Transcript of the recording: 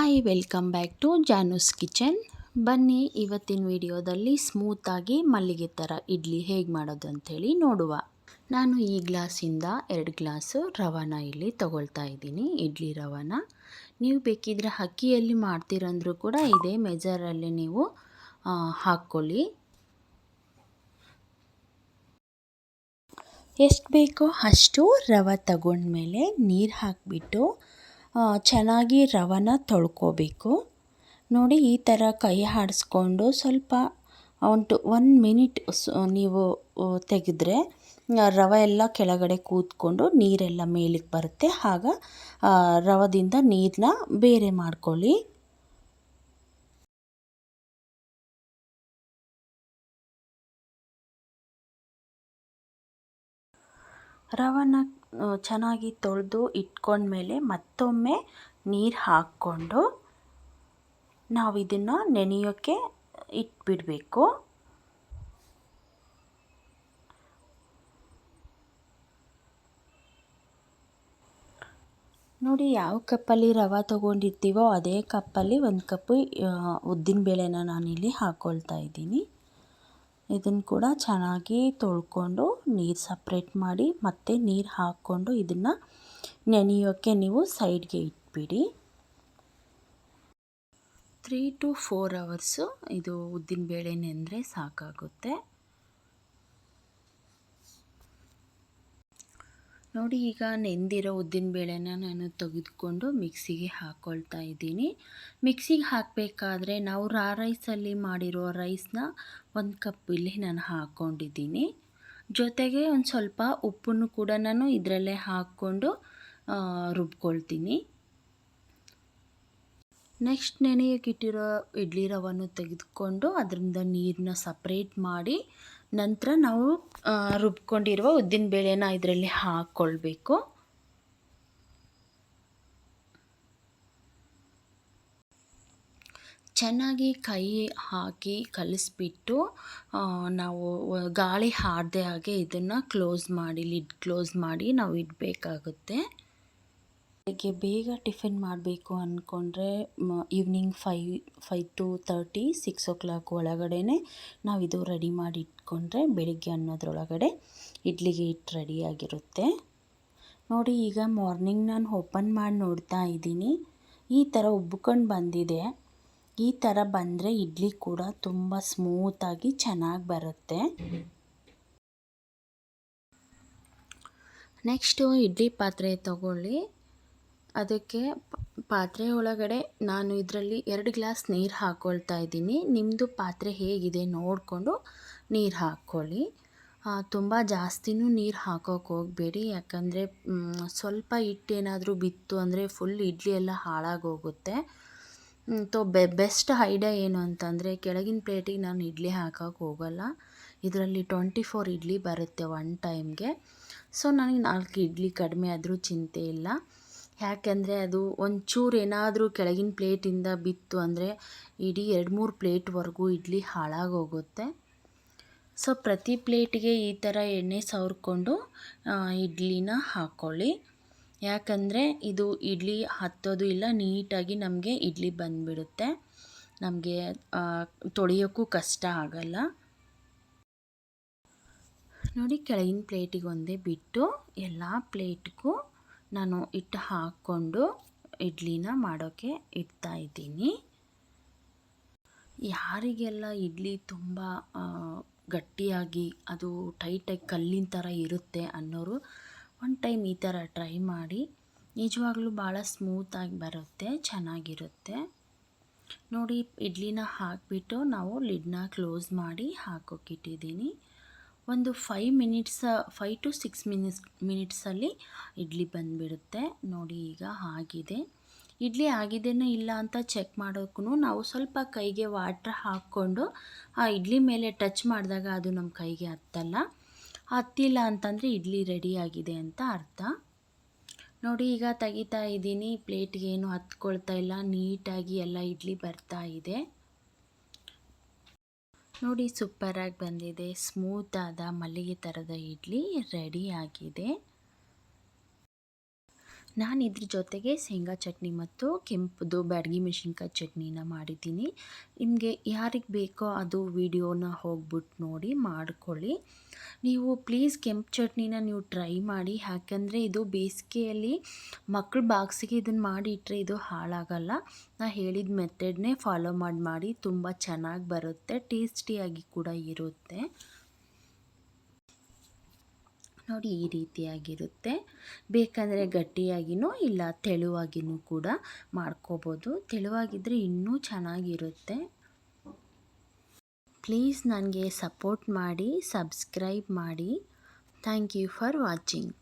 Hi, welcome back to Janu's kitchen. ಬನ್ನಿ ಇವತ್ತಿನ ವಿಡಿಯೋದಲ್ಲಿ ಸ್ಮೂತಾಗಿ ಮಲ್ಲಿಗೆ ಥರ ಇಡ್ಲಿ ಹೇಗೆ ಮಾಡೋದು ಅಂಥೇಳಿ ನೋಡುವ. ನಾನು ಈ ಗ್ಲಾಸಿಂದ 2 ಗ್ಲಾಸು ರವಾನ ಇಲ್ಲಿ ತಗೊಳ್ತಾ ಇದ್ದೀನಿ, ಇಡ್ಲಿ ರವಾನ. ನೀವು ಬೇಕಿದ್ರೆ ಅಕ್ಕಿಯಲ್ಲಿ ಮಾಡ್ತೀರಂದ್ರೂ ಕೂಡ ಇದೇ ಮೆಜರಲ್ಲಿ ನೀವು ಹಾಕ್ಕೊಳ್ಳಿ. ಎಷ್ಟು ಬೇಕೋ ಅಷ್ಟು ರವೆ ತಗೊಂಡ್ಮೇಲೆ ನೀರು ಹಾಕಿಬಿಟ್ಟು ಚೆನ್ನಾಗಿ ರವನ ತೊಳ್ಕೊಬೇಕು. ನೋಡಿ, ಈ ಥರ ಕೈ ಆಡಿಸ್ಕೊಂಡು ಸ್ವಲ್ಪ 1 ಮಿನಿಟ್ ನೀವು ತೆಗೆದ್ರೆ ರವೆ ಎಲ್ಲ ಕೆಳಗಡೆ ಕೂತ್ಕೊಂಡು ನೀರೆಲ್ಲ ಮೇಲಕ್ಕೆ ಬರುತ್ತೆ. ಆಗ ರವದಿಂದ ನೀರನ್ನ ಬೇರೆ ಮಾಡ್ಕೊಳ್ಳಿ. ರವನ ಚೆನ್ನಾಗಿ ತೊಳೆದು ಇಟ್ಕೊಂಡ್ಮೇಲೆ ಮತ್ತೊಮ್ಮೆ ನೀರು ಹಾಕ್ಕೊಂಡು ನಾವು ಇದನ್ನು ನೆನೆಯೋಕ್ಕೆ ಇಟ್ಬಿಡಬೇಕು. ನೋಡಿ, ಯಾವ ಕಪ್ಪಲ್ಲಿ ರವೆ ತೊಗೊಂಡಿರ್ತೀವೋ ಅದೇ ಕಪ್ಪಲ್ಲಿ 1 ಕಪ್ಪು ಉದ್ದಿನಬೇಳೆನ ನಾನಿಲ್ಲಿ ಹಾಕ್ಕೊಳ್ತಾ ಇದ್ದೀನಿ. ಇದನ್ನು ಕೂಡ ಚೆನ್ನಾಗಿ ತೊಳ್ಕೊಂಡು ನೀರು ಸಪ್ರೇಟ್ ಮಾಡಿ ಮತ್ತೆ ನೀರು ಹಾಕ್ಕೊಂಡು ಇದನ್ನು ನೆನೆಯೋಕ್ಕೆ ನೀವು ಸೈಡ್ಗೆ ಇಟ್ಬಿಡಿ. 3 to 4 ಅವರ್ಸು ಇದು ಉದ್ದಿನಬೇಳೆ ನೆಂದರೆ ಸಾಕಾಗುತ್ತೆ. ನೋಡಿ, ಈಗ ನೆಂದಿರೋ ಉದ್ದಿನಬೇಳೆನ ನಾನು ತೆಗೆದುಕೊಂಡು ಮಿಕ್ಸಿಗೆ ಹಾಕ್ಕೊಳ್ತಾ ಇದ್ದೀನಿ. ಮಿಕ್ಸಿಗೆ ಹಾಕಬೇಕಾದ್ರೆ ನಾವು ರೈಸಲ್ಲಿ ಮಾಡಿರೋ ರೈಸ್ನ 1 ಕಪ್ ಇಲ್ಲಿ ನಾನು ಹಾಕ್ಕೊಂಡಿದ್ದೀನಿ. ಜೊತೆಗೆ ಒಂದು ಸ್ವಲ್ಪ ಉಪ್ಪನ್ನು ಕೂಡ ನಾನು ಇದರಲ್ಲೇ ಹಾಕ್ಕೊಂಡು ರುಬ್ಕೊಳ್ತೀನಿ. ನೆಕ್ಸ್ಟ್ ನೆನೆಯೋಕ್ಕಿಟ್ಟಿರೋ ಇಡ್ಲಿ ರವನ್ನು ತೆಗೆದುಕೊಂಡು ಅದರಿಂದ ನೀರನ್ನ ಸಪ್ರೇಟ್ ಮಾಡಿ ನಂತರ ನಾವು ರುಬ್ಕೊಂಡಿರುವ ಉದ್ದಿನಬೇಳೆನ ಇದರಲ್ಲಿ ಹಾಕ್ಕೊಳ್ಬೇಕು. ಚೆನ್ನಾಗಿ ಕೈ ಹಾಕಿ ಕಲಿಸ್ಬಿಟ್ಟು ನಾವು ಗಾಳಿ ಆಡದೆ ಹಾಗೆ ಇದನ್ನು ಲಿಡ್ ಕ್ಲೋಸ್ ಮಾಡಿ ನಾವು ಇಡಬೇಕಾಗುತ್ತೆ. ಬೆಳಗ್ಗೆ ಬೇಗ ಟಿಫಿನ್ ಮಾಡಬೇಕು ಅಂದ್ಕೊಂಡ್ರೆ ಈವ್ನಿಂಗ್ 5 to 6 o'clock ಒಳಗಡೆ ನಾವು ಇದು ರೆಡಿ ಮಾಡಿ ಇಟ್ಕೊಂಡ್ರೆ ಬೆಳಿಗ್ಗೆ ಅನ್ನೋದ್ರೊಳಗಡೆ ಇಡ್ಲಿಗೆ ಹಿಟ್ಟು ರೆಡಿಯಾಗಿರುತ್ತೆ. ನೋಡಿ, ಈಗ ಮಾರ್ನಿಂಗ್ ನಾನು ಓಪನ್ ಮಾಡಿ ನೋಡ್ತಾ ಇದ್ದೀನಿ. ಈ ಥರ ಉಬ್ಕೊಂಡು ಬಂದಿದೆ. ಈ ಥರ ಬಂದರೆ ಇಡ್ಲಿ ಕೂಡ ತುಂಬ ಸ್ಮೂತಾಗಿ ಚೆನ್ನಾಗಿ ಬರುತ್ತೆ. ನೆಕ್ಸ್ಟು ಇಡ್ಲಿ ಪಾತ್ರೆ ತಗೊಳ್ಳಿ. ಅದಕ್ಕೆ ಪಾತ್ರೆ ಒಳಗಡೆ ನಾನು ಇದರಲ್ಲಿ 2 ಗ್ಲಾಸ್ ನೀರು ಹಾಕ್ಕೊಳ್ತಾ ಇದ್ದೀನಿ. ನಿಮ್ಮದು ಪಾತ್ರೆ ಹೇಗಿದೆ ನೋಡಿಕೊಂಡು ನೀರು ಹಾಕ್ಕೊಳ್ಳಿ. ತುಂಬ ಜಾಸ್ತಿನೂ ನೀರು ಹಾಕೋಕ್ಕೆ ಹೋಗಬೇಡಿ, ಯಾಕಂದರೆ ಸ್ವಲ್ಪ ಹಿಟ್ಟೇನಾದರೂ ಬಿತ್ತು ಅಂದರೆ ಫುಲ್ ಇಡ್ಲಿ ಎಲ್ಲ ಹಾಳಾಗೋಗುತ್ತೆ. ಬೆಸ್ಟ್ ಐಡಿಯಾ ಏನು ಅಂತಂದರೆ ಕೆಳಗಿನ ಪ್ಲೇಟಿಗೆ ನಾನು ಇಡ್ಲಿ ಹಾಕೋಕ್ಕೆ ಹೋಗಲ್ಲ. ಇದರಲ್ಲಿ 24 ಇಡ್ಲಿ ಬರುತ್ತೆ ಒನ್ ಟೈಮ್ಗೆ. ಸೊ ನನಗೆ 4 ಇಡ್ಲಿ ಕಡಿಮೆ ಆದರೂ ಚಿಂತೆ ಇಲ್ಲ. ಯಾಕೆಂದರೆ ಅದು ಒಂಚೂರು ಏನಾದರೂ ಕೆಳಗಿನ ಪ್ಲೇಟಿಂದ ಬಿತ್ತು ಅಂದರೆ ಇಡೀ 2-3 ಪ್ಲೇಟ್ವರೆಗೂ ಇಡ್ಲಿ ಹಾಳಾಗೋಗುತ್ತೆ. ಸೊ ಪ್ರತಿ ಪ್ಲೇಟಿಗೆ ಈ ಥರ ಎಣ್ಣೆ ಸವರ್ಕೊಂಡು ಇಡ್ಲಿನ ಹಾಕ್ಕೊಳ್ಳಿ. ಯಾಕಂದರೆ ಇದು ಇಡ್ಲಿ ಹತ್ತೋದು ಇಲ್ಲ, ನೀಟಾಗಿ ನಮಗೆ ಇಡ್ಲಿ ಬಂದುಬಿಡುತ್ತೆ. ನಮಗೆ ತೊಳೆಯೋಕ್ಕೂ ಕಷ್ಟ ಆಗಲ್ಲ. ನೋಡಿ, ಕೆಳಗಿನ ಪ್ಲೇಟಿಗೆ ಒಂದೇ ಬಿಟ್ಟು ಎಲ್ಲ ಪ್ಲೇಟ್ಗೂ ನಾನು ಹಿಟ್ಟು ಹಾಕ್ಕೊಂಡು ಇಡ್ಲಿನ ಮಾಡೋಕ್ಕೆ ಇಡ್ತಾ ಇದ್ದೀನಿ. ಯಾರಿಗೆಲ್ಲ ಇಡ್ಲಿ ತುಂಬ ಗಟ್ಟಿಯಾಗಿ ಅದು ಟೈಟಾಗಿ ಕಲ್ಲಿನ ಥರ ಇರುತ್ತೆ ಅನ್ನೋರು ಒಂದು ಟೈಮ್ ಈ ಥರ ಟ್ರೈ ಮಾಡಿ. ನಿಜವಾಗ್ಲೂ ಭಾಳ ಸ್ಮೂತಾಗಿ ಬರುತ್ತೆ, ಚೆನ್ನಾಗಿರುತ್ತೆ. ನೋಡಿ, ಇಡ್ಲಿನ ಹಾಕಿಬಿಟ್ಟು ನಾವು ಲಿಡ್ನ ಕ್ಲೋಸ್ ಮಾಡಿ ಹಾಕೋಕ್ಕಿಟ್ಟಿದ್ದೀನಿ. ಒಂದು 5 to 6 ಮಿನಿಟ್ಸಲ್ಲಿ ಇಡ್ಲಿ ಬಂದುಬಿಡುತ್ತೆ. ನೋಡಿ, ಈಗ ಆಗಿದೆ. ಇಡ್ಲಿ ಆಗಿದೆಯೋ ಇಲ್ಲ ಅಂತ ಚೆಕ್ ಮಾಡೋಕ್ಕೂ ನಾವು ಸ್ವಲ್ಪ ಕೈಗೆ ವಾಟ್ರ್ ಹಾಕ್ಕೊಂಡು ಆ ಇಡ್ಲಿ ಮೇಲೆ ಟಚ್ ಮಾಡಿದಾಗ ಅದು ನಮ್ಮ ಕೈಗೆ ಹತ್ತಿಲ್ಲ ಅಂತಂದರೆ ಇಡ್ಲಿ ರೆಡಿಯಾಗಿದೆ ಅಂತ ಅರ್ಥ. ನೋಡಿ, ಈಗ ತೆಗಿತಾ ಇದ್ದೀನಿ. ಪ್ಲೇಟ್ಗೆ ಏನು ಹತ್ಕೊಳ್ತಾ ಇಲ್ಲ, ನೀಟಾಗಿ ಎಲ್ಲ ಇಡ್ಲಿ ಬರ್ತಾ ಇದೆ. ನೋಡಿ, ಸೂಪರಾಗಿ ಬಂದಿದೆ. ಸ್ಮೂತಾದ ಮಲ್ಲಿಗೆ ಥರದ ಇಡ್ಲಿ ರೆಡಿಯಾಗಿದೆ. ನಾನು ಇದ್ರ ಜೊತೆಗೆ ಶೇಂಗಾ ಚಟ್ನಿ ಮತ್ತು ಕೆಂಪುದು ಬ್ಯಾಡಗಿ ಮೆಣಸಿನ್ಕಾಯಿ ಚಟ್ನಿನ ಮಾಡಿದ್ದೀನಿ. ನಿಮಗೆ ಯಾರಿಗೆ ಬೇಕೋ ಅದು ವಿಡಿಯೋನ ಹೋಗ್ಬಿಟ್ಟು ನೋಡಿ ಮಾಡ್ಕೊಳ್ಳಿ. ನೀವು ಪ್ಲೀಸ್ ಕೆಂಪು ಚಟ್ನಿನ ನೀವು ಟ್ರೈ ಮಾಡಿ, ಯಾಕಂದರೆ ಇದು ಬೇಸಿಗೆಯಲ್ಲಿ ಮಕ್ಕಳು ಬಾಕ್ಸಿಗೆ ಇದನ್ನು ಮಾಡಿ ಇಟ್ಟರೆ ಇದು ಹಾಳಾಗಲ್ಲ. ನಾ ಹೇಳಿದ ಮೆಥಡ್ನೇ ಫಾಲೋ ಮಾಡಿ ತುಂಬ ಚೆನ್ನಾಗಿ ಬರುತ್ತೆ, ಟೇಸ್ಟಿಯಾಗಿ ಕೂಡ ಇರುತ್ತೆ. ನೋಡಿ ಈ ರೀತಿಯಾಗಿರುತ್ತೆ. ಬೇಕಂದರೆ ಗಟ್ಟಿಯಾಗಿನೂ ಇಲ್ಲ ತೆಳುವಾಗಿನೂ ಕೂಡ ಮಾಡ್ಕೋಬೋದು. ತೆಳುವಾಗಿದ್ದರೆ ಇನ್ನೂ ಚೆನ್ನಾಗಿರುತ್ತೆ. ಪ್ಲೀಸ್ ನನಗೆ ಸಪೋರ್ಟ್ ಮಾಡಿ, ಸಬ್ಸ್ಕ್ರೈಬ್ ಮಾಡಿ. Thank you for watching.